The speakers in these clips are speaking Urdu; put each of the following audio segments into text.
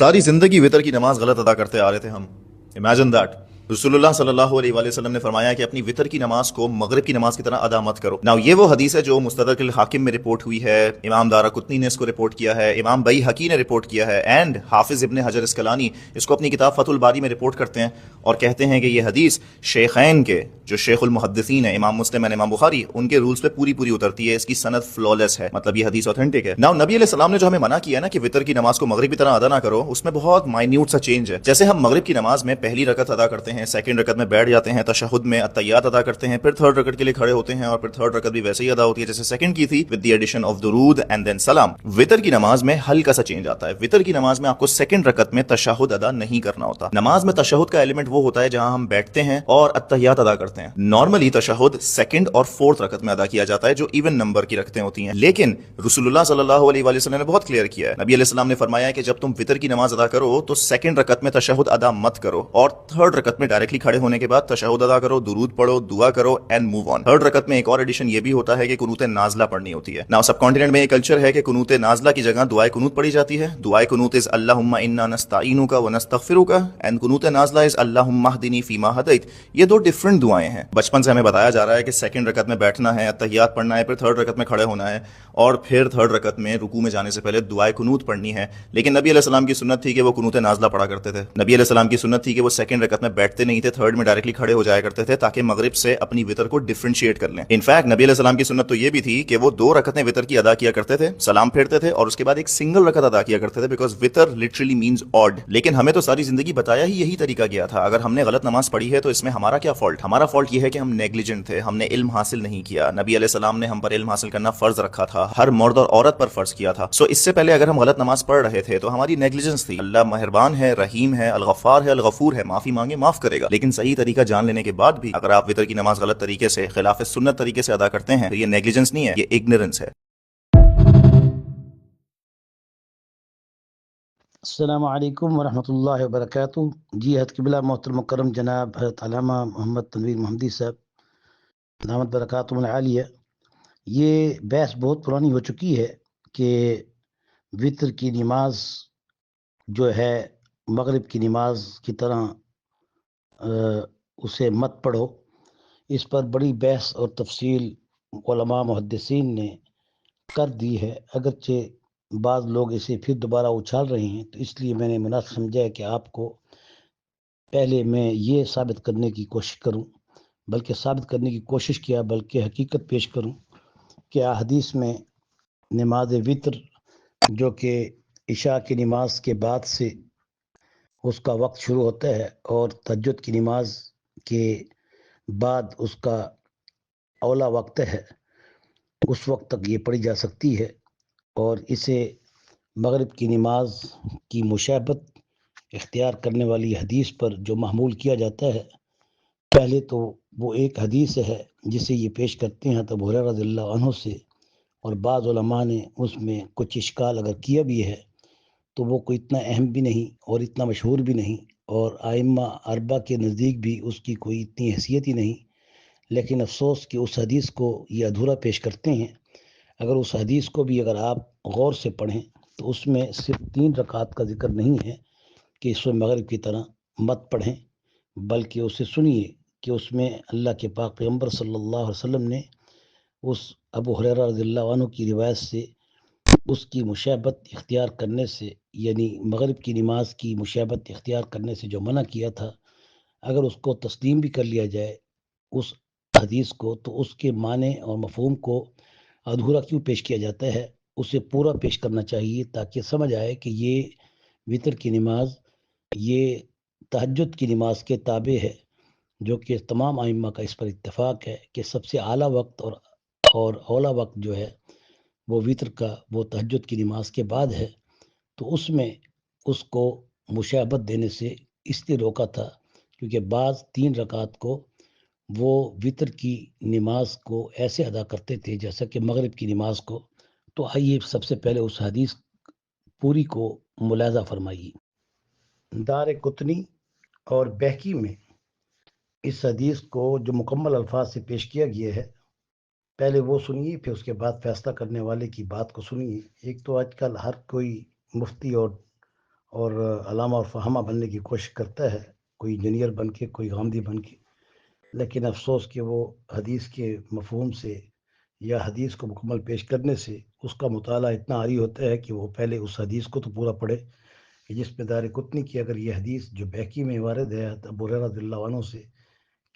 ساری زندگی وطر کی نماز غلط ادا کرتے آ رہے تھے ہم. Imagine that. رسول اللہ صلی اللہ علیہ وآلہ وسلم نے فرمایا کہ اپنی وطر کی نماز کو مغرب کی نماز کی طرح ادا مت کرو. ناؤ یہ وہ حدیث ہے جو مستدرک الحاکم میں رپورٹ ہوئی ہے، امام دارقطنی نے اس کو رپورٹ کیا ہے، امام بیہقی نے رپورٹ کیا ہے، اینڈ حافظ ابن حجر اسقلانی اس کو اپنی کتاب فتح الباری میں رپورٹ کرتے ہیں اور کہتے ہیں کہ یہ حدیث شیخین کے جو شیخ المحدثین ہیں، امام مسلم اور امام بخاری، ان کے رولز پہ پوری اترتی ہے. اس کی سند فلالس ہے، مطلب یہ حدیث اوتھینٹک ہے. ناؤ نبی علیہ السلام نے جو ہمیں منع کیا نا کہ وطر کی نماز کو مغرب کی طرح ادا نہ کرو، اس میں بہت مائنیوٹ سا چینج ہے. جیسے ہم مغرب کی نماز میں پہلی رکعت ادا کرتے ہیں، سیکنڈ رکعت میں بیٹھ جاتے ہیں، تشہد میں التحیات ادا کرتے ہیں، پھر تھرڈ رکعت کے لیے کھڑے ہوتے ہیں اور پھر تھرڈ رکعت بھی ویسے ہی ادا ہوتی ہے جیسے سیکنڈ کی تھی، ود دی ایڈیشن آف درود اینڈ دین سلام. وطر کی نماز میں ہلکا سا چینج آتا ہے. وطر کی نماز میں آپ کو سیکنڈ رکعت میں تشہد ادا نہیں کرنا ہوتا. نماز میں تشہد کا ایلیمنٹ وہ ہوتا ہے جہاں ہم بیٹھتے ہیں اور التحیات ادا کرتے ہیں. نارملی تشہد سیکنڈ اور فورتھ رکعت میں ادا کیا جاتا ہے جو ایون نمبر کی رکعتیں ہوتی ہیں، لیکن رسول اللہ صلی اللہ علیہ وآلہ وسلم نے بہت کلیئر کیا ہے. نبی علیہ السلام نے فرمایا کہ جب تم وطر کی نماز ادا کرو تو سیکنڈ رکعت میں تشہد ادا مت کرو اور تھرڈ رکعت میں ڈائریکٹلی کھڑے ہونے کے بعد تشہد ادا کرو، درود پڑھو، دعا کرو اینڈ موو آن. تھرڈ رکعت میں ایک اور ایڈیشن یہ بھی ہوتا ہے کہ قنوت نازلہ پڑھنی ہوتی ہے. ناؤ سب کانٹیننٹ میں یہ کلچر ہے کہ قنوت نازلہ کی جگہ دعائے قنوت پڑھی جاتی ہے. دعائے قنوت از اللہم انا نستعینک ونستغفرک اینڈ قنوت نازلہ از اللہم اہدنی فیما ہدیت. یہ دو ڈفرنٹ دعائیں ہیں. بچپن سے ہمیں بتایا جا رہا ہے کہ سیکنڈ رکعت میں بیٹھنا ہے، التحیات پڑھنا ہے، پھر تھرڈ رکعت میں کھڑے ہونا ہے اور پھر تھرڈ رکعت میں رکوع میں جانے سے پہلے دعائے قنوت پڑھنی ہے. لیکن نبی علیہ السلام کی سنت تھی کہ وہ قنوت نازلہ پڑھا کرتے تھے. نبی علیہ السلام کی سنت تھی کہ وہ سیکنڈ رکعت میں بیٹھتے نہیں تھے، تھرڈ میں ڈائریکٹلی کھڑے ہو جایا کرتے تھے تاکہ مغرب سے اپنی وطر کو ڈفرینشیٹ کر لیں. انفیکٹ نبی علیہ السلام کی سنت تو یہ بھی تھی کہ وہ 2 رکعتیں وطر کی ادا کیا کرتے تھے، سلام پھیرتے تھے اور اس کے بعد ایک سنگل رکعت ادا کیا کرتے تھے، بیکاز وطر لٹرلی مینز آڈ. لیکن ہمیں تو ساری زندگی بتایا ہی یہی طریقہ گیا تھا. اگر ہم نے غلط نماز پڑھی ہے تو اس میں ہمارا کیا فالٹ؟ ہمارا فالٹ یہ ہے کہ ہم نیگلیجنٹ تھے، ہم نے علم حاصل نہیں کیا. نبی علیہ السلام نے ہم پر علم حاصل کرنا فرض رکھا تھا، ہر مرد اور عورت پر فرض کیا تھا. سو اس سے پہلے اگر ہم غلط نماز پڑھ رہے تھے تو ہماری نیگلیجنس تھی. اللہ مہربان ہے، رحیم ہے، الغفار ہے، الغفور ہے، معافی مانگے معاف کرے گا. لیکن صحیح طریقہ جان لینے کے بعد بھی اگر آپ وطر کی نماز غلط طریقے سے، خلاف سنت طریقے سے ادا کرتے ہیں تو یہ نیگلیجنس نہیں ہے، یہ اگنورنس ہے. السلام علیکم ورحمۃ اللہ وبرکاتہ. جی حضرت قبلہ محترم مکرم جناب حضرت علامہ محمد تنویر محمدی صاحب دامت برکاتہم العالیہ، یہ بحث بہت پرانی ہو چکی ہے کہ وطر کی نماز جو ہے مغرب کی نماز کی طرح اسے مت پڑھو. اس پر بڑی بحث اور تفصیل علماء محدثین نے کر دی ہے، اگرچہ بعض لوگ اسے پھر دوبارہ اچھال رہے ہیں، تو اس لیے میں نے مناسب سمجھا ہے کہ آپ کو پہلے میں یہ ثابت کرنے کی کوشش کروں، بلکہ ثابت کرنے کی کوشش کیا بلکہ حقیقت پیش کروں کہ احادیث میں نماز وطر جو کہ عشاء کی نماز کے بعد سے اس کا وقت شروع ہوتا ہے اور تہجد کی نماز کے بعد اس کا اولا وقت ہے، اس وقت تک یہ پڑھی جا سکتی ہے. اور اسے مغرب کی نماز کی مشابہت اختیار کرنے والی حدیث پر جو محمول کیا جاتا ہے، پہلے تو وہ ایک حدیث ہے جسے یہ پیش کرتے ہیں ابو ہریرہ رضی اللہ عنہ سے، اور بعض علماء نے اس میں کچھ اشکال اگر کیا بھی ہے تو وہ کوئی اتنا اہم بھی نہیں اور اتنا مشہور بھی نہیں، اور ائمہ اربعہ کے نزدیک بھی اس کی کوئی اتنی حیثیت ہی نہیں. لیکن افسوس کہ اس حدیث کو یہ ادھورا پیش کرتے ہیں. اگر اس حدیث کو بھی اگر آپ غور سے پڑھیں تو اس میں صرف 3 رکعات کا ذکر نہیں ہے کہ اس میں مغرب کی طرح مت پڑھیں، بلکہ اسے سنیے کہ اس میں اللہ کے پاک پیغمبر صلی اللہ علیہ وسلم نے اس ابو ہریرہ رضی اللہ عنہ کی روایت سے اس کی مشابہت اختیار کرنے سے، یعنی مغرب کی نماز کی مشابہت اختیار کرنے سے جو منع کیا تھا، اگر اس کو تسلیم بھی کر لیا جائے اس حدیث کو، تو اس کے معنی اور مفہوم کو ادھورا کیوں پیش کیا جاتا ہے؟ اسے پورا پیش کرنا چاہیے تاکہ سمجھ آئے کہ یہ وطر کی نماز یہ تہجد کی نماز کے تابع ہے، جو کہ تمام ائمہ کا اس پر اتفاق ہے کہ سب سے اعلیٰ وقت اور اولا وقت جو ہے وہ وطر کا وہ تہجد کی نماز کے بعد ہے. تو اس میں اس کو مشابہت دینے سے اس لیے روکا تھا کیونکہ بعض 3 رکعات کو وہ وطر کی نماز کو ایسے ادا کرتے تھے جیسا کہ مغرب کی نماز کو. تو آئیے سب سے پہلے اس حدیث پوری کو ملاحظہ فرمائیے. دارقطنی اور بیہقی میں اس حدیث کو جو مکمل الفاظ سے پیش کیا گیا ہے، پہلے وہ سنیے پھر اس کے بعد فیصلہ کرنے والے کی بات کو سنیے. ایک تو آج کل ہر کوئی مفتی اور علامہ اور فہامہ بننے کی کوشش کرتا ہے، کوئی انجینئر بن کے، کوئی غامدی بن کے، لیکن افسوس کہ وہ حدیث کے مفہوم سے یا حدیث کو مکمل پیش کرنے سے اس کا مطالعہ اتنا عاری ہوتا ہے کہ وہ پہلے اس حدیث کو تو پورا پڑھے کہ جس میں دارقطنی کی اگر یہ حدیث جو بہقی میں وارد ہے ابو ہریرہ رضی اللہ عنہ سے،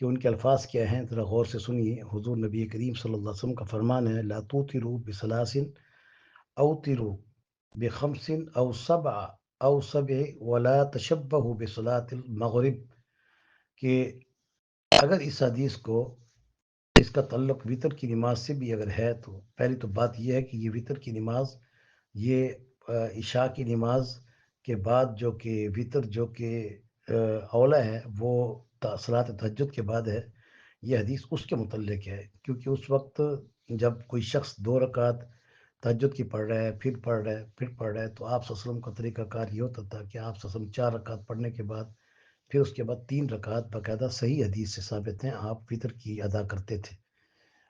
کہ ان کے الفاظ کیا ہیں ذرا غور سے سنیے۔ حضور نبی کریم صلی اللہ علیہ وسلم کا فرمان ہے، لا توتروا بثلاث اوتروا بخمس او سبع او سبع ولا تشبہوا بصلاۃ المغرب، کہ اگر اس حدیث کو، اس کا تعلق وطر کی نماز سے بھی اگر ہے، تو پہلی تو بات یہ ہے کہ یہ وطر کی نماز، یہ عشاء کی نماز کے بعد جو کہ وطر جو کہ اولا ہے وہ صلاۃ تہجد کے بعد ہے، یہ حدیث اس کے متعلق ہے، کیونکہ اس وقت جب کوئی شخص 2 رکعت تہجد کی پڑھ رہا ہے، پھر پڑھ رہا ہے، پھر پڑھ رہا ہے، تو آپ صلی اللہ علیہ وسلم کا طریقہ کار یہ ہوتا تھا کہ آپ صلی اللہ علیہ وسلم 4 رکعت پڑھنے کے بعد پھر اس کے بعد 3 رکعت باقاعدہ صحیح حدیث سے ثابت ہیں آپ وطر کی ادا کرتے تھے،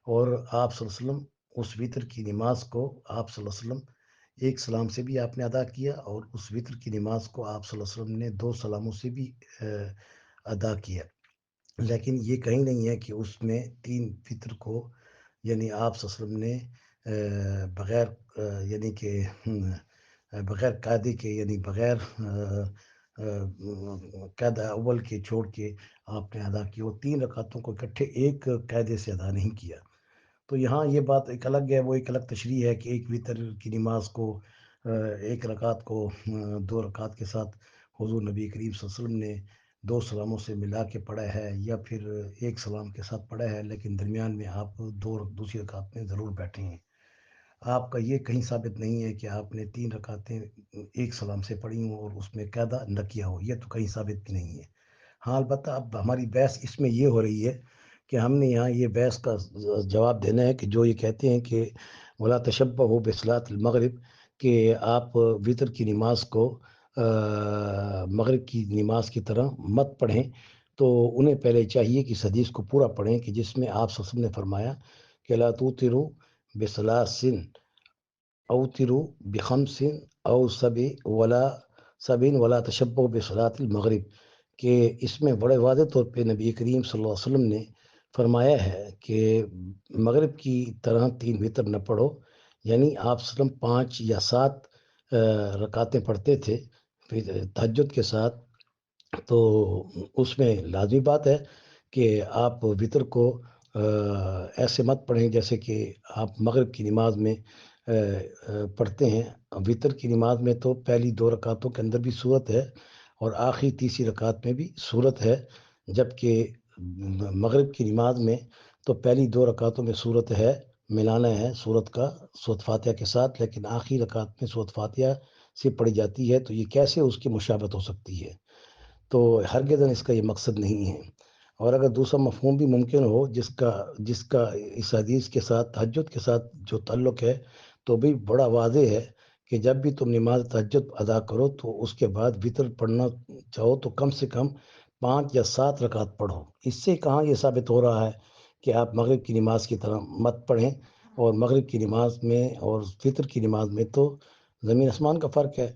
اور آپ صلی اللہ علیہ وسلم اس وطر کی نماز کو آپ صلی اللہ علیہ وسلم ایک سلام سے بھی آپ نے ادا کیا، اور اس وطر کی نماز کو آپ صلی اللہ علیہ وسلم نے 2 سلاموں سے بھی ادا کیا، لیکن یہ کہیں نہیں ہے کہ اس میں 3 وطر کو یعنی آپ صلی اللہ علیہ وسلم نے بغیر یعنی کہ بغیر قاعدے کے، یعنی بغیر قاعدہ اول کے چھوڑ کے آپ نے ادا کی، وہ 3 رکعتوں کو اکٹھے ایک قاعدے سے ادا نہیں کیا۔ تو یہاں یہ بات ایک الگ ہے، وہ ایک الگ تشریح ہے کہ ایک وطر کی نماز کو 1 رکعت کو 2 رکعت کے ساتھ حضور نبی کریم صلی اللہ علیہ وسلم نے 2 سلاموں سے ملا کے پڑھا ہے، یا پھر 1 سلام کے ساتھ پڑھا ہے، لیکن درمیان میں آپ دوسری رکعت میں ضرور بیٹھے ہیں۔ آپ کا یہ کہیں ثابت نہیں ہے کہ آپ نے 3 رکعتیں 1 سلام سے پڑھی ہوں اور اس میں قاعدہ نہ کیا ہو، یہ تو کہیں ثابت بھی نہیں ہے۔ ہاں البتہ اب ہماری بحث اس میں یہ ہو رہی ہے کہ ہم نے یہاں یہ بحث کا جواب دینا ہے کہ جو یہ کہتے ہیں کہ ولا تشبہوا بصلاۃ المغرب، کہ آپ وطر کی نماز کو مغرب کی نماز کی طرح مت پڑھیں، تو انہیں پہلے چاہیے کہ اس حدیث کو پورا پڑھیں کہ جس میں آپ صلی اللہ علیہ وسلم نے فرمایا کہ لا توتروا بثلاث اوتروا بخمس او سبع ولا تشبہوا بصلاۃ المغرب، کہ اس میں بڑے واضح طور پہ نبی کریم صلی اللہ علیہ وسلم نے فرمایا ہے کہ مغرب کی طرح 3 وطر نہ پڑھو، یعنی آپ صلی اللہ علیہ وسلم 5 یا 7 رکعتیں پڑھتے تھے پھر تہجد کے ساتھ، تو اس میں لازمی بات ہے کہ آپ وطر کو ایسے مت پڑھیں جیسے کہ آپ مغرب کی نماز میں پڑھتے ہیں۔ وطر کی نماز میں تو پہلی 2 رکعتوں کے اندر بھی صورت ہے اور آخری تیسری رکعت میں بھی صورت ہے، جبکہ مغرب کی نماز میں تو پہلی 2 رکعتوں میں صورت ہے، ملانا ہے صورت کا سورۃ فاتحہ کے ساتھ، لیکن آخری رکعت میں سورۃ فاتحہ سے پڑھی جاتی ہے، تو یہ کیسے اس کی مشابہت ہو سکتی ہے؟ تو ہرگزاً اس کا یہ مقصد نہیں ہے۔ اور اگر دوسرا مفہوم بھی ممکن ہو جس کا اس حدیث کے ساتھ تہجد کے ساتھ جو تعلق ہے، تو بھی بڑا واضح ہے کہ جب بھی تم نماز تہجد ادا کرو تو اس کے بعد وطر پڑھنا چاہو تو کم سے کم 5 یا 7 رکعت پڑھو۔ اس سے کہاں یہ ثابت ہو رہا ہے کہ آپ مغرب کی نماز کی طرح مت پڑھیں، اور مغرب کی نماز میں اور وطر کی نماز میں تو زمین آسمان کا فرق ہے۔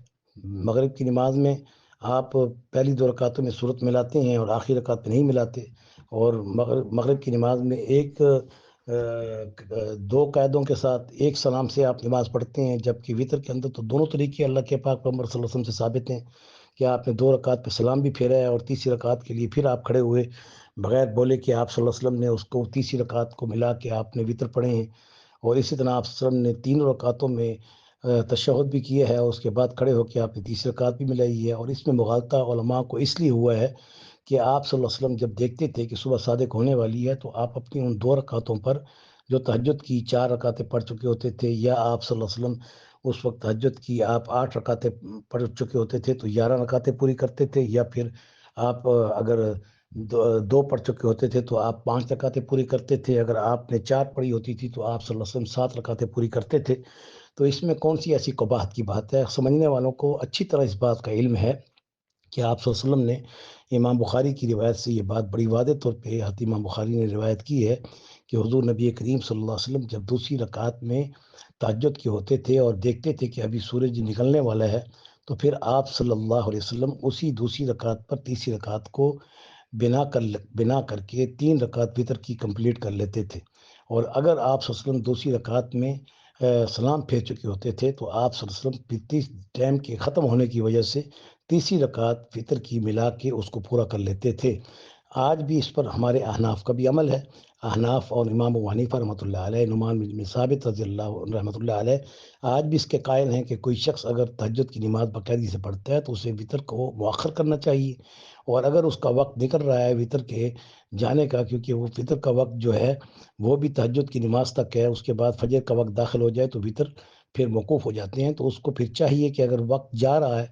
مغرب کی نماز میں آپ پہلی 2 رکعتوں میں صورت ملاتے ہیں اور آخری رکعت میں نہیں ملاتے، اور مغرب کی نماز میں 2 قاعدوں کے ساتھ 1 سلام سے آپ نماز پڑھتے ہیں، جبکہ وطر کے اندر تو دونوں طریقے اللہ کے پاک پیغمبر صلی اللہ علیہ وسلم سے ثابت ہیں کہ آپ نے 2 رکعت پہ سلام بھی پھیرا ہے، اور تیسری رکعت کے لیے پھر آپ کھڑے ہوئے بغیر بولے کہ آپ صلی اللہ علیہ وسلم نے اس کو تیسری رکعت کو ملا کے آپ نے وطر پڑھے ہیں، اور اسی طرح آپ صلی اللہ علیہ وسلم نے 3 رکعتوں میں تشہد بھی کیا ہے، اور اس کے بعد کھڑے ہو کے آپ نے تیسری رکعت بھی ملائی ہے، اور اس میں مغالطہ علماء کو اس لیے ہوا ہے کہ آپ صلی اللہ علیہ وسلم جب دیکھتے تھے کہ صبح صادق ہونے والی ہے، تو آپ اپنی ان 2 رکعتوں پر جو تہجد کی 4 رکعتیں پڑھ چکے ہوتے تھے، یا آپ صلی اللہ علیہ وسلم اس وقت تہجد کی آپ 8 رکعتیں پڑھ چکے ہوتے تھے تو 11 رکعتیں پوری کرتے تھے، یا پھر آپ اگر 2 پڑھ چکے ہوتے تھے تو آپ 5 رکعتیں پوری کرتے تھے، اگر آپ نے 4 پڑھی ہوتی تھی تو آپ صلی اللہ علیہ وسلم 7 رکعتیں پوری کرتے تھے۔ تو اس میں کون سی ایسی قباحت کی بات ہے؟ سمجھنے والوں کو اچھی طرح اس بات کا علم ہے کہ آپ صلی اللہ علیہ وسلم نے، امام بخاری کی روایت سے یہ بات بڑی واضح طور پہ حضرت امام بخاری نے روایت کی ہے کہ حضور نبی کریم صلی اللہ علیہ وسلم جب دوسری رکعت میں تہجد کے ہوتے تھے اور دیکھتے تھے کہ ابھی سورج نکلنے والا ہے، تو پھر آپ صلی اللہ علیہ وسلم اسی دوسری رکعت پر تیسری رکعت کو بنا کر کے 3 رکعت وتر کی کمپلیٹ کر لیتے تھے۔ اور اگر آپ صلی اللہ علیہ وسلم دوسری رکعت میں سلام پھیر چکے ہوتے تھے تو آپ صلی اللہ علیہ وسلم پھر ٹائم کے ختم ہونے کی وجہ سے تیسری رکعت فطر کی ملا کے اس کو پورا کر لیتے تھے۔ آج بھی اس پر ہمارے احناف کا بھی عمل ہے۔ احناف اور امام ابو حنیفہ رحمۃ اللہ علیہ، نعمان بن ثابت رضی اللہ رحمۃ اللہ علیہ آج بھی اس کے قائل ہیں کہ کوئی شخص اگر تہجد کی نماز باقاعدگی سے پڑھتا ہے تو اسے وطر کو مؤخر کرنا چاہیے، اور اگر اس کا وقت نکل رہا ہے وطر کے جانے کا، کیونکہ وہ فطر کا وقت جو ہے وہ بھی تہجد کی نماز تک ہے، اس کے بعد فجر کا وقت داخل ہو جائے تو وطر پھر موقوف ہو جاتے ہیں، تو اس کو پھر چاہیے کہ اگر وقت جا رہا ہے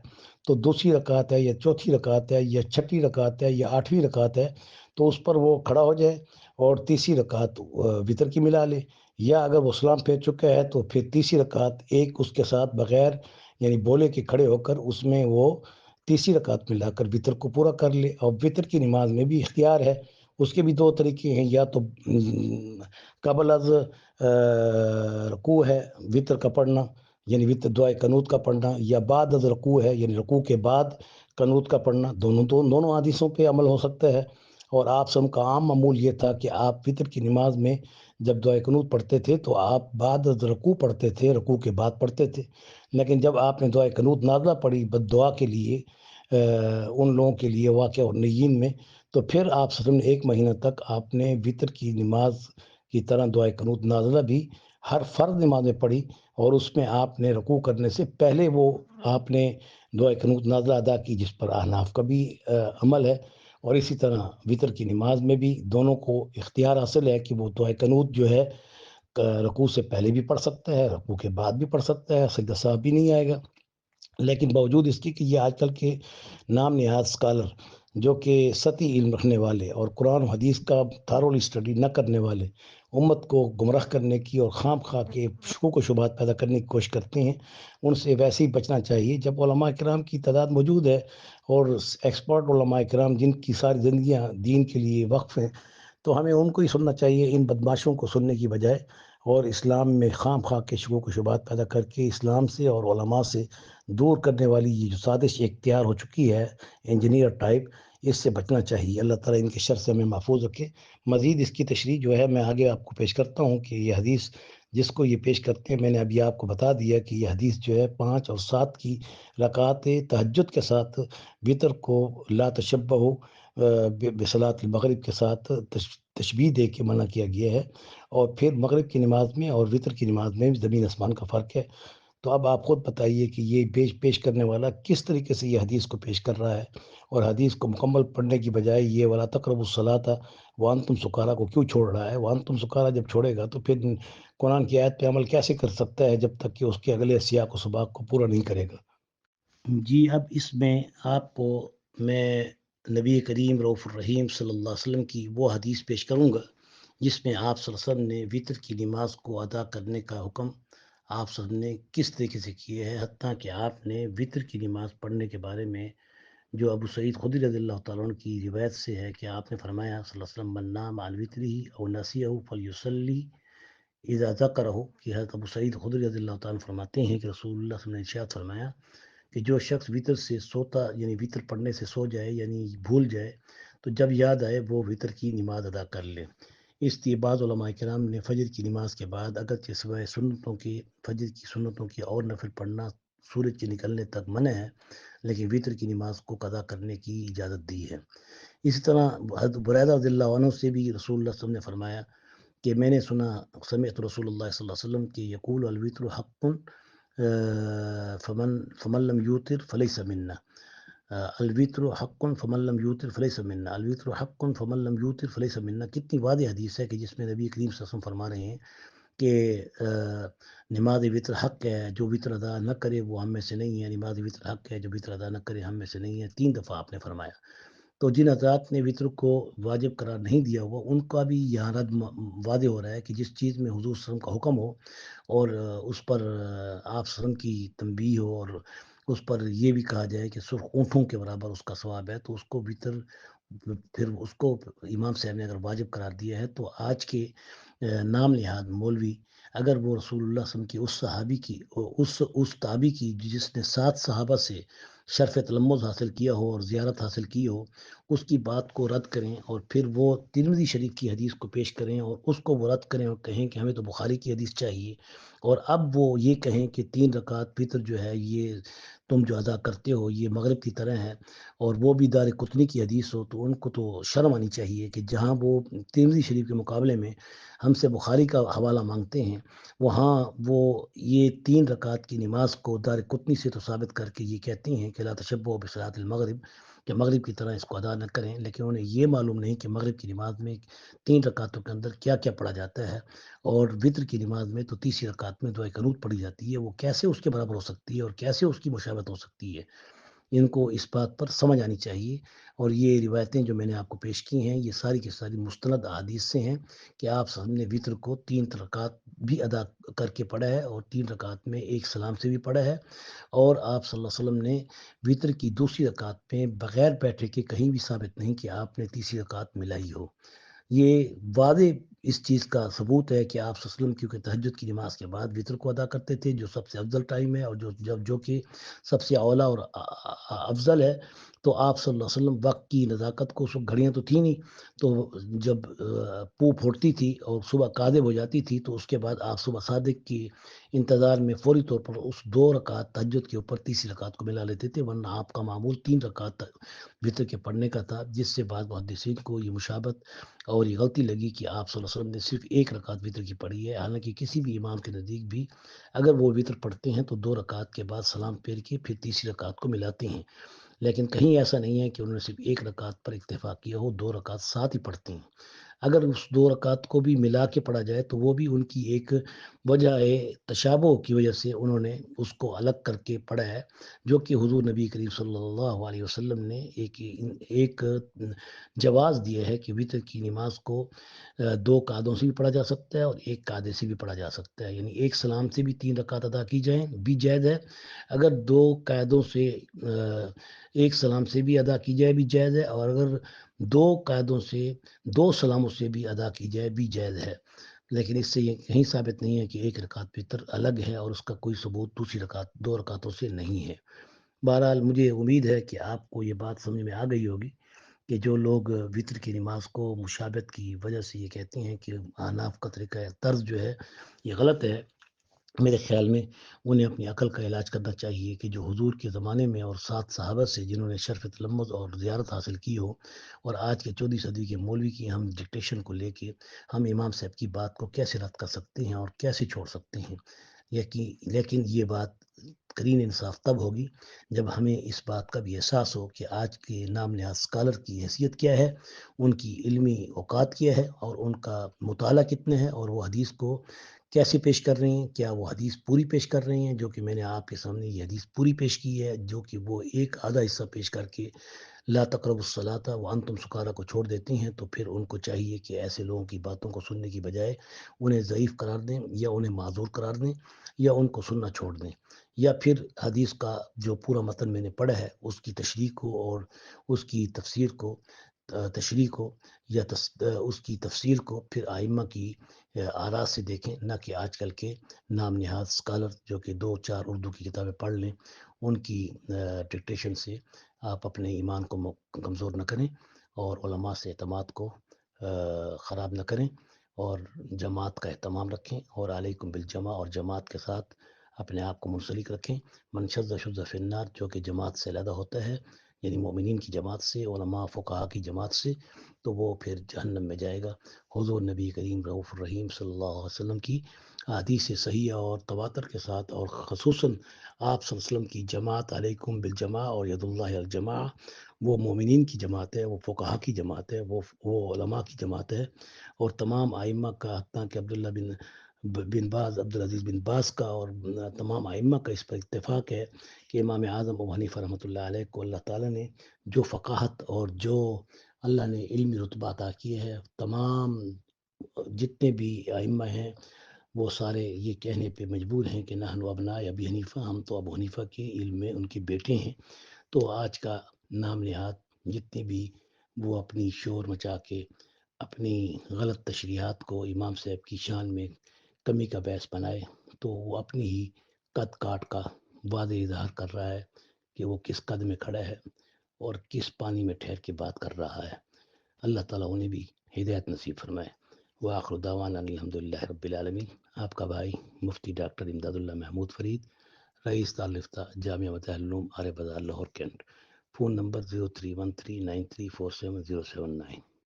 تو دوسری رکعت ہے یا چوتھی رکعت ہے یا چھٹی رکعت ہے یا 8ویں رکعت ہے تو اس پر وہ کھڑا ہو جائے اور تیسری رکعت وطر کی ملا لے، یا اگر وہ سلام پھیر چکا ہے تو پھر تیسری رکعت ایک اس کے ساتھ بغیر یعنی بولے کے کھڑے ہو کر اس میں وہ تیسری رکعت ملا کر وطر کو پورا کر لے۔ اور وطر کی نماز میں بھی اختیار ہے، اس کے بھی 2 طریقے ہیں، یا تو قبل از رکوع ہے وطر کا پڑھنا یعنی وطر دعائے قنوت کا پڑھنا، یا بعد از رکوع ہے یعنی رکوع کے بعد قنوت کا پڑھنا، دونوں حدیثوں پہ عمل ہو سکتا ہے۔ اور آپ سب کا عام معمول یہ تھا کہ آپ وطر کی نماز میں جب دعائے قنوت پڑھتے تھے تو آپ بعد از رکوع پڑھتے تھے، رکوع کے بعد پڑھتے تھے، لیکن جب آپ نے دعائے قنوت نازلہ پڑھی بد دعا کے لیے ان لوگوں کے لیے واقع اور نگین میں، تو پھر آپ صلی اللہ علیہ وسلم نے 1 مہینہ تک آپ نے وطر کی نماز کی طرح دعائے قنوت نازلہ بھی ہر فرض نماز میں پڑھی، اور اس میں آپ نے رکوع کرنے سے پہلے وہ آپ نے دعائے قنوت نازلہ ادا کی، جس پر احناف کا بھی عمل ہے۔ اور اسی طرح وطر کی نماز میں بھی دونوں کو اختیار حاصل ہے کہ وہ دعائے قنوت جو ہے رکوع سے پہلے بھی پڑھ سکتا ہے، رکوع کے بعد بھی پڑھ سکتا ہے، سجدہ سہو بھی نہیں آئے گا۔ لیکن باوجود اس کی کہ یہ آج کل کے نام نہاد اسکالر جو کہ سطحی علم رکھنے والے اور قرآن و حدیث کا تھارولی اسٹڈی نہ کرنے والے امت کو گمراہ کرنے کی اور خام خواہ کے شکوک و شبہات پیدا کرنے کی کوشش کرتے ہیں، ان سے ویسے ہی بچنا چاہیے۔ جب علماء کرام کی تعداد موجود ہے اور ایکسپرٹ علماء کرام جن کی ساری زندگیاں دین کے لیے وقف ہیں، تو ہمیں ان کو ہی سننا چاہیے، ان بدماشوں کو سننے کی بجائے، اور اسلام میں خام خواہ کے شکوک و شبہات پیدا کر کے اسلام سے اور علماء سے دور کرنے والی یہ جو سازش اختیار ہو چکی ہے انجینئر ٹائپ، اس سے بچنا چاہیے۔ اللہ تعالیٰ ان کے شر سے ہمیں محفوظ رکھے۔ مزید اس کی تشریح جو ہے میں آگے آپ کو پیش کرتا ہوں کہ یہ حدیث جس کو یہ پیش کرتے ہیں، میں نے ابھی آپ کو بتا دیا کہ یہ حدیث جو ہے 5 اور 7 کی رکعات تہجد کے ساتھ وطر کو لا تشبہ بصلاۃ المغرب کے ساتھ تشبیہ دے کے منع کیا گیا ہے، اور پھر مغرب کی نماز میں اور وطر کی نماز میں زمین آسمان کا فرق ہے۔ تو اب آپ خود بتائیے کہ یہ پیش کرنے والا کس طریقے سے یہ حدیث کو پیش کر رہا ہے، اور حدیث کو مکمل پڑھنے کی بجائے یہ ولا تقربوا الصلاۃ وانتم سکارا کو کیوں چھوڑ رہا ہے؟ وانتم سکارا جب چھوڑے گا تو پھر قرآن کی آیت پہ عمل کیسے کر سکتا ہے جب تک کہ اس کے اگلے سیاق و سباق کو پورا نہیں کرے گا؟ جی، اب اس میں آپ کو میں نبی کریم رؤوف الرحیم صلی اللہ علیہ وسلم کی وہ حدیث پیش کروں گا جس میں آپ صلی اللہ علیہ وسلم نے وطر کی نماز کو ادا کرنے کا حکم آپ سب نے کس طریقے سے کیے ہے، حتیٰ کہ آپ نے وطر کی نماز پڑھنے کے بارے میں جو ابو سعید خدری رضی اللہ تعالیٰ عنہ کی روایت سے ہے کہ آپ نے فرمایا صلی اللہ علیہ وسلم من نام عن وطرہ او نسیہ فلیصلی اذا ذکرہ، کہ حضرت ابو سعید خدری رضی اللہ تعالیٰ عنہ فرماتے ہیں کہ رسول اللہ صلی اللہ علیہ وسلم نے ارشاد فرمایا کہ جو شخص وطر سے سوتا یعنی وطر پڑھنے سے سو جائے یعنی بھول جائے تو جب یاد آئے وہ وطر کی نماز ادا کر لے۔ اس لیے بعض علماء کرام نے فجر کی نماز کے بعد اگرچہ سوائے سنتوں کی فجر کی سنتوں کی اور نفل پڑھنا سورج کے نکلنے تک منع ہے، لیکن وطر کی نماز کو قضا کرنے کی اجازت دی ہے۔ اسی طرح حضرت بریدہ رضی اللہ عنہ سے بھی رسول اللہ صلی اللہ علیہ وسلم نے فرمایا کہ میں نے سنا سمعت رسول اللہ صلی اللہ علیہ وسلم کہ یقول الوطر حق فمن لم یوتر فلیس منا، الوطر حق فمن لم یوتر فلیس منا، الوطر حق فمن لم یوتر فلیس منا۔ کتنی واضح حدیث ہے کہ جس میں نبی کریم صلی اللہ علیہ وسلم فرما رہے ہیں کہ نماز وطر حق ہے، جو وطر ادا نہ کرے وہ ہم میں سے نہیں ہے، نماز وطر حق ہے، جو وطر ادا نہ کرے ہم میں سے نہیں ہے، 3 دفعہ آپ نے فرمایا۔ تو جن حضرات نے وطر کو واجب قرار نہیں دیا ہوا ان کا بھی یہاں رد واضح ہو رہا ہے کہ جس چیز میں حضور صلی اللہ علیہ وسلم کا حکم ہو اور اس پر آپ صلی اللہ علیہ وسلم کی تنبیہ ہو اور اس پر یہ بھی کہا جائے کہ سرخ اونٹوں کے برابر اس کا ثواب ہے، تو اس کو وطر پھر اس کو امام صاحب نے اگر واجب قرار دیا ہے تو آج کے نام نہاد مولوی اگر وہ رسول اللہ صلی اللہ علیہ وسلم کی اس صحابی کی اس تابی کی جس نے 7 صحابہ سے شرف تلمذ حاصل کیا ہو اور زیارت حاصل کی ہو، اس کی بات کو رد کریں اور پھر وہ ترمذی شریف کی حدیث کو پیش کریں اور اس کو وہ رد کریں اور کہیں کہ ہمیں تو بخاری کی حدیث چاہیے، اور اب وہ یہ کہیں کہ 3 رکعت وتر جو ہے یہ تم جو ادا کرتے ہو یہ مغرب کی طرح ہے، اور وہ بھی دار قطنی کی حدیث ہو، تو ان کو تو شرم آنی چاہیے کہ جہاں وہ ترمذی شریف کے مقابلے میں ہم سے بخاری کا حوالہ مانگتے ہیں، وہاں وہ یہ 3 رکعت کی نماز کو دار قطنی سے تو ثابت کر کے یہ کہتی ہیں کہ لا تشبہوا بصلاۃ المغرب، کہ مغرب کی طرح اس کو ادا نہ کریں، لیکن انہیں یہ معلوم نہیں کہ مغرب کی نماز میں 3 رکعتوں کے اندر کیا کیا پڑھا جاتا ہے، اور وطر کی نماز میں تو تیسری رکعت میں دعائے قنوت پڑھی جاتی ہے، وہ کیسے اس کے برابر ہو سکتی ہے اور کیسے اس کی مشابہت ہو سکتی ہے؟ ان کو اس بات پر سمجھ آنی چاہیے، اور یہ روایتیں جو میں نے آپ کو پیش کی ہیں یہ ساری کی ساری مستند احادیث سے ہیں کہ آپ صلی اللہ علیہ وسلم نے وطر کو 3 رکعت بھی ادا کر کے پڑھا ہے اور 3 رکعت میں ایک سلام سے بھی پڑھا ہے، اور آپ صلی اللہ علیہ وسلم نے وطر کی دوسری رکعت میں بغیر بیٹھے کے کہیں بھی ثابت نہیں کہ آپ نے تیسری رکعت ملائی ہو۔ یہ واضح اس چیز کا ثبوت ہے کہ آپ صلی اللہ علیہ وسلم کیونکہ تہجد کی نماز کے بعد وطر کو ادا کرتے تھے، جو سب سے افضل ٹائم ہے اور جو کہ سب سے اولیٰ اور افضل ہے، تو آپ صلی اللہ علیہ وسلم وقت کی نزاکت کو، اس وقت گھڑیاں تو تھیں نہیں، تو جب پو پھوٹتی تھی اور صبح کاذب ہو جاتی تھی تو اس کے بعد آپ صبح صادق کی انتظار میں فوری طور پر اس 2 رکعت تہجد کے اوپر تیسری رکعت کو ملا لیتے تھے، ورنہ آپ کا معمول 3 رکعت وطر کے پڑھنے کا تھا، جس سے بعض محدثین کو یہ مشابت اور یہ غلطی لگی کہ آپ صلی اللہ علیہ وسلم نے صرف 1 رکعت وطر کی پڑھی ہے، حالانکہ کسی بھی امام کے نزدیک بھی اگر وہ وطر پڑھتے ہیں تو 2 رکعت کے بعد سلام پھیر کے پھر تیسری رکعت کو ملاتے ہیں، لیکن کہیں ایسا نہیں ہے کہ انہوں نے صرف 1 رکعت پر اکتفا کیا ہو، 2 رکعت ساتھ ہی پڑھتے ہیں۔ اگر اس 2 رکعت کو بھی ملا کے پڑھا جائے تو وہ بھی ان کی ایک وجہ تشابہ کی وجہ سے انہوں نے اس کو الگ کر کے پڑھا ہے، جو کہ حضور نبی کریم صلی اللہ علیہ وسلم نے ایک جواز دیا ہے کہ وطر کی نماز کو 2 قعدوں سے بھی پڑھا جا سکتا ہے اور 1 قعدے سے بھی پڑھا جا سکتا ہے، یعنی ایک سلام سے بھی 3 رکعت ادا کی جائیں بھی جائز ہے، اگر 2 قعدوں سے ایک سلام سے بھی ادا کی جائے بھی جائز ہے، اور اگر 2 قعدوں سے 2 سلاموں سے بھی ادا کی جائے بھی جائز ہے، لیکن اس سے یہ کہیں ثابت نہیں ہے کہ 1 رکعت وطر الگ ہے اور اس کا کوئی ثبوت دوسری رکعت 2 رکعتوں سے نہیں ہے۔ بہرحال مجھے امید ہے کہ آپ کو یہ بات سمجھ میں آ گئی ہوگی کہ جو لوگ وطر کی نماز کو مشابہت کی وجہ سے یہ کہتے ہیں کہ احناف کا طریقہ طرز جو ہے یہ غلط ہے، میرے خیال میں انہیں اپنی عقل کا علاج کرنا چاہیے کہ جو حضور کے زمانے میں اور 7 صحابہ سے جنہوں نے شرف تلمذ اور زیارت حاصل کی ہو، اور آج کے 14ویں صدی کے مولوی کی ہم ڈکٹیشن کو لے کے ہم امام صاحب کی بات کو کیسے رد کر سکتے ہیں اور کیسے چھوڑ سکتے ہیں، لیکن یہ بات کرین انصاف تب ہوگی جب ہمیں اس بات کا بھی احساس ہو کہ آج کے نام نہاد اسکالر کی حیثیت کیا ہے، ان کی علمی اوقات کیا ہے اور ان کا مطالعہ کتنا ہے، اور وہ حدیث کو کیسے پیش کر رہے ہیں، کیا وہ حدیث پوری پیش کر رہے ہیں، جو کہ میں نے آپ کے سامنے یہ حدیث پوری پیش کی ہے، جو کہ وہ ایک آدھا حصہ پیش کر کے لا تقربوا الصلاۃ وانتم سکارا کو چھوڑ دیتے ہیں، تو پھر ان کو چاہیے کہ ایسے لوگوں کی باتوں کو سننے کی بجائے انہیں ضعیف قرار دیں یا انہیں معذور قرار دیں یا ان کو سننا چھوڑ دیں، یا پھر حدیث کا جو پورا متن میں نے پڑھا ہے اس کی تشریح کو اور اس کی تفسیر کو تشریح کو یا اس کی تفسیر کو پھر آئمہ کی آراء سے دیکھیں، نہ کہ آج کل کے نام نہاد اسکالر جو کہ 2 4 اردو کی کتابیں پڑھ لیں ان کی ڈکٹیشن سے آپ اپنے ایمان کو کمزور نہ کریں اور علماء سے اعتماد کو خراب نہ کریں، اور جماعت کا اہتمام رکھیں، اور علیکم بالجماع اور جماعت کے ساتھ اپنے آپ کو منسلک رکھیں، من شذ شذ فی النار، جو کہ جماعت سے علیحدہ ہوتا ہے، یعنی مومنین کی جماعت سے، علماء فقہا کی جماعت سے، تو وہ پھر جہنم میں جائے گا۔ حضور نبی کریم رؤوف الرحیم صلی اللہ علیہ وسلم کی حدیث صحیح اور تواتر کے ساتھ، اور خصوصاً آپ صلی اللہ علیہ وسلم کی جماعت علیکم بالجماع اور ید اللہ الجماع، وہ مومنین کی جماعت ہے، وہ فقہا کی جماعت ہے، وہ علماء کی جماعت ہے، اور تمام ائمہ کا، حتیٰ کہ عبداللہ بن باز، عبدالعزیز بن باز کا اور تمام ائمہ کا اس پر اتفاق ہے کہ امام اعظم ابو حنیفہ رحمۃ اللہ علیہ کو اللہ تعالیٰ نے جو فقاہت اور جو اللہ نے علمی رتبہ عطا کیے ہے، تمام جتنے بھی ائمہ ہیں وہ سارے یہ کہنے پہ مجبور ہیں کہ نحن ابناء ابی حنیفہ، ہم تو ابو حنیفہ کے علم میں ان کے بیٹے ہیں۔ تو آج کا نام نہاد جتنے بھی وہ اپنی شور مچا کے اپنی غلط تشریحات کو امام صاحب کی شان میں کمی کا باعث بنائے، تو وہ اپنی ہی قد کاٹ کا واضح اظہار کر رہا ہے کہ وہ کس قد میں کھڑا ہے اور کس پانی میں ٹھہر کے بات کر رہا ہے۔ اللہ تعالیٰ انہیں بھی ہدایت نصیب فرمائے۔ وآخر دعوانا الحمدللہ رب العالمین۔ آپ کا بھائی مفتی ڈاکٹر امداد اللہ محمود فرید، رئیس دارالفتہ جامعہ متحدہ العلوم عارف بازار لاہور کینٹ۔ Phone number 031393470709۔